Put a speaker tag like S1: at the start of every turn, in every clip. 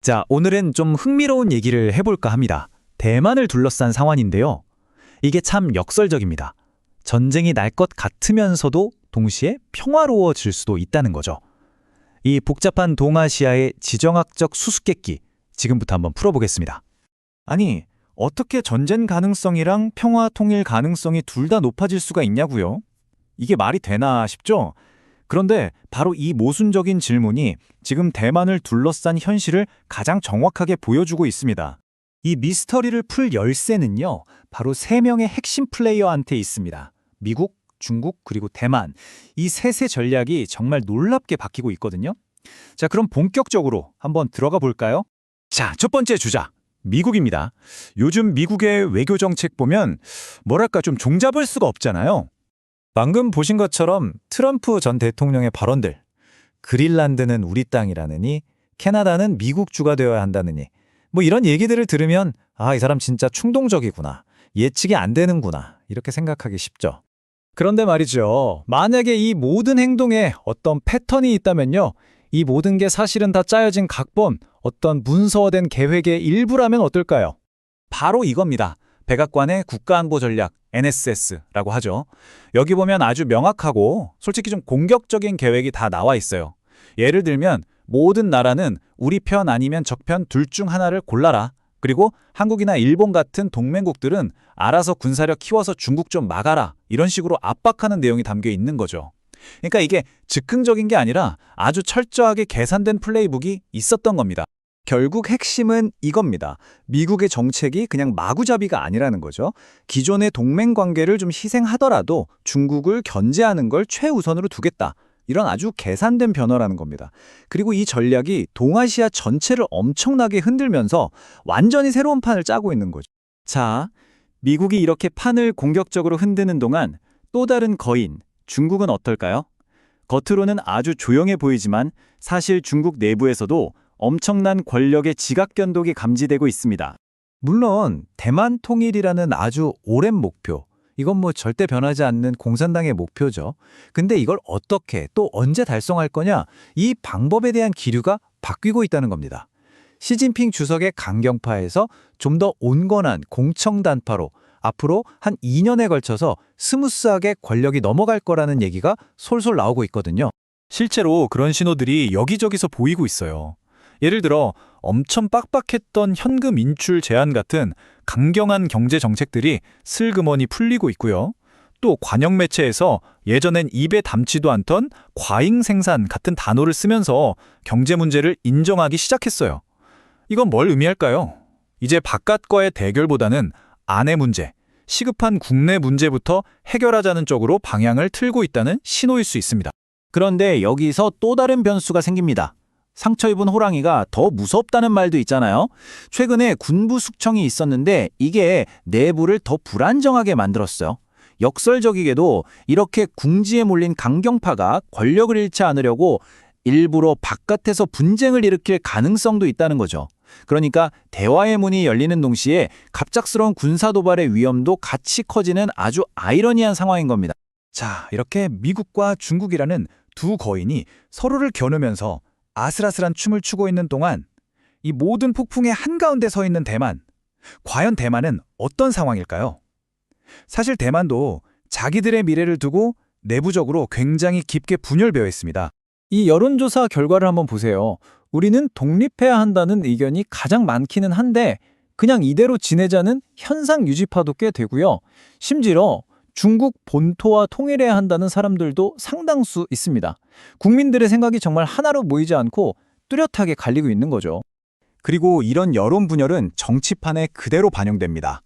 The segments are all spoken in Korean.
S1: 자, 오늘은 좀 흥미로운 얘기를 해볼까 합니다. 대만을 둘러싼 상황인데요. 이게 참 역설적입니다. 전쟁이 날 것 같으면서도 동시에 평화로워질 수도 있다는 거죠. 이 복잡한 동아시아의 지정학적 수수께끼, 지금부터 한번 풀어보겠습니다.
S2: 아니, 어떻게 전쟁 가능성이랑 평화 통일 가능성이 둘 다 높아질 수가 있냐고요? 이게 말이 되나 싶죠? 그런데 바로 이 모순적인 질문이 지금 대만을 둘러싼 현실을 가장 정확하게 보여주고 있습니다. 이 미스터리를 풀 열쇠는요, 바로 세 명의 핵심 플레이어한테 있습니다. 미국, 중국, 그리고 대만. 이 셋의 전략이 정말 놀랍게 바뀌고 있거든요. 자, 그럼 본격적으로 한번 들어가 볼까요? 자, 첫 번째 주자. 미국입니다. 요즘 미국의 외교 정책 보면 뭐랄까 좀 종잡을 수가 없잖아요. 방금 보신 것처럼 트럼프 전 대통령의 발언들, 그린란드는 우리 땅이라느니 캐나다는 미국 주가 되어야 한다느니 뭐 이런 얘기들을 들으면 이 사람 진짜 충동적이구나, 예측이 안 되는구나 이렇게 생각하기 쉽죠. 그런데 말이죠, 만약에 이 모든 행동에 어떤 패턴이 있다면요, 이 모든 게 사실은 다 짜여진 각본, 어떤 문서화된 계획의 일부라면 어떨까요? 바로 이겁니다. 백악관의 국가안보전략, NSS라고 하죠. 여기 보면 아주 명확하고 솔직히 좀 공격적인 계획이 다 나와 있어요. 예를 들면 모든 나라는 우리 편 아니면 적편 둘 중 하나를 골라라. 그리고 한국이나 일본 같은 동맹국들은 알아서 군사력 키워서 중국 좀 막아라. 이런 식으로 압박하는 내용이 담겨 있는 거죠. 그러니까 이게 즉흥적인 게 아니라 아주 철저하게 계산된 플레이북이 있었던 겁니다. 결국 핵심은 이겁니다. 미국의 정책이 그냥 마구잡이가 아니라는 거죠. 기존의 동맹 관계를 좀 희생하더라도 중국을 견제하는 걸 최우선으로 두겠다. 이런 아주 계산된 변화라는 겁니다. 그리고 이 전략이 동아시아 전체를 엄청나게 흔들면서 완전히 새로운 판을 짜고 있는 거죠. 자, 미국이 이렇게 판을 공격적으로 흔드는 동안 또 다른 거인, 중국은 어떨까요? 겉으로는 아주 조용해 보이지만 사실 중국 내부에서도 엄청난 권력의 지각견독이 감지되고 있습니다. 물론 대만 통일이라는 아주 오랜 목표, 이건 뭐 절대 변하지 않는 공산당의 목표죠. 근데 이걸 어떻게 또 언제 달성할 거냐, 이 방법에 대한 기류가 바뀌고 있다는 겁니다. 시진핑 주석의 강경파에서 좀 더 온건한 공청단파로 앞으로 한 2년에 걸쳐서 스무스하게 권력이 넘어갈 거라는 얘기가 솔솔 나오고 있거든요. 실제로 그런 신호들이 여기저기서 보이고 있어요. 예를 들어 엄청 빡빡했던 현금 인출 제한 같은 강경한 경제 정책들이 슬그머니 풀리고 있고요. 또 관영 매체에서 예전엔 입에 담지도 않던 과잉 생산 같은 단어를 쓰면서 경제 문제를 인정하기 시작했어요. 이건 뭘 의미할까요? 이제 바깥과의 대결보다는 안의 문제, 시급한 국내 문제부터 해결하자는 쪽으로 방향을 틀고 있다는 신호일 수 있습니다. 그런데 여기서 또 다른 변수가 생깁니다. 상처 입은 호랑이가 더 무섭다는 말도 있잖아요. 최근에 군부 숙청이 있었는데 이게 내부를 더 불안정하게 만들었어요. 역설적이게도 이렇게 궁지에 몰린 강경파가 권력을 잃지 않으려고 일부러 바깥에서 분쟁을 일으킬 가능성도 있다는 거죠. 그러니까 대화의 문이 열리는 동시에 갑작스러운 군사 도발의 위험도 같이 커지는 아주 아이러니한 상황인 겁니다. 자, 이렇게 미국과 중국이라는 두 거인이 서로를 겨누면서 아슬아슬한 춤을 추고 있는 동안 이 모든 폭풍의 한가운데 서 있는 대만, 과연 대만은 어떤 상황일까요? 사실 대만도 자기들의 미래를 두고 내부적으로 굉장히 깊게 분열되어 있습니다. 이 여론조사 결과를 한번 보세요. 우리는 독립해야 한다는 의견이 가장 많기는 한데 그냥 이대로 지내자는 현상 유지파도 꽤 되고요. 심지어 중국 본토와 통일해야 한다는 사람들도 상당수 있습니다. 국민들의 생각이 정말 하나로 모이지 않고 뚜렷하게 갈리고 있는 거죠. 그리고 이런 여론 분열은 정치판에 그대로 반영됩니다.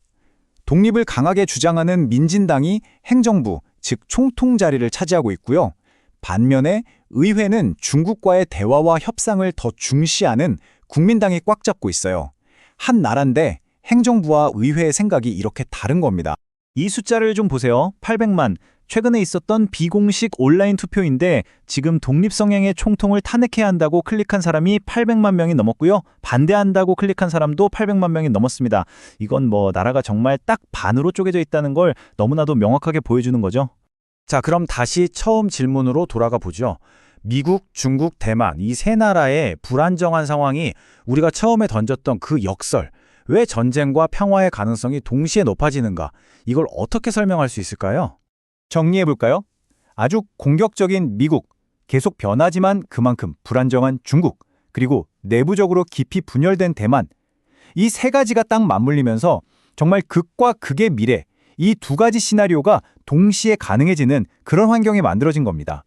S2: 독립을 강하게 주장하는 민진당이 행정부, 즉 총통 자리를 차지하고 있고요. 반면에 의회는 중국과의 대화와 협상을 더 중시하는 국민당이 꽉 잡고 있어요. 한 나라인데 행정부와 의회의 생각이 이렇게 다른 겁니다. 이 숫자를 좀 보세요. 800만. 최근에 있었던 비공식 온라인 투표인데 지금 독립 성향의 총통을 탄핵해야 한다고 클릭한 사람이 800만 명이 넘었고요. 반대한다고 클릭한 사람도 800만 명이 넘었습니다. 이건 뭐 나라가 정말 딱 반으로 쪼개져 있다는 걸 너무나도 명확하게 보여주는 거죠. 자, 그럼 다시 처음 질문으로 돌아가 보죠.
S1: 미국, 중국, 대만 이 세 나라의 불안정한 상황이 우리가 처음에 던졌던 그 역설, 왜 전쟁과 평화의 가능성이 동시에 높아지는가, 이걸 어떻게 설명할 수 있을까요?
S2: 정리해볼까요? 아주 공격적인 미국, 계속 변하지만 그만큼 불안정한 중국, 그리고 내부적으로 깊이 분열된 대만. 이 세 가지가 딱 맞물리면서 정말 극과 극의 미래, 이 두 가지 시나리오가 동시에 가능해지는 그런 환경이 만들어진 겁니다.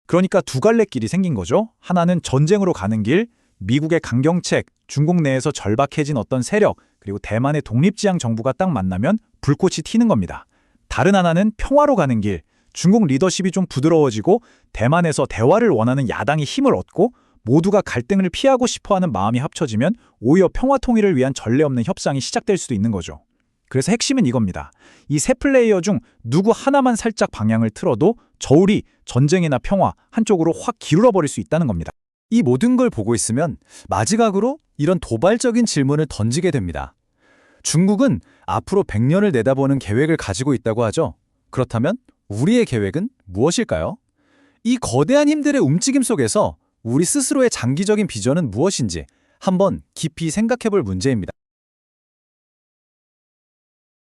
S1: 그러니까 두 갈래 길이 생긴 거죠. 하나는 전쟁으로 가는 길, 미국의 강경책, 중국 내에서 절박해진 어떤 세력, 그리고 대만의 독립지향 정부가 딱 만나면 불꽃이 튀는 겁니다. 다른 하나는 평화로 가는 길, 중국 리더십이 좀 부드러워지고 대만에서 대화를 원하는 야당이 힘을 얻고 모두가 갈등을 피하고 싶어하는 마음이 합쳐지면 오히려 평화 통일을 위한 전례 없는 협상이 시작될 수도 있는 거죠. 그래서 핵심은 이겁니다. 이 세 플레이어 중 누구 하나만 살짝 방향을 틀어도 저울이 전쟁이나 평화 한쪽으로 확 기울어버릴 수 있다는 겁니다.
S2: 이 모든 걸 보고 있으면 마지막으로 이런 도발적인 질문을 던지게 됩니다. 중국은 앞으로 100년을 내다보는 계획을 가지고 있다고 하죠. 그렇다면 우리의 계획은 무엇일까요? 이 거대한 힘들의 움직임 속에서 우리 스스로의 장기적인 비전은 무엇인지 한번 깊이 생각해 볼 문제입니다.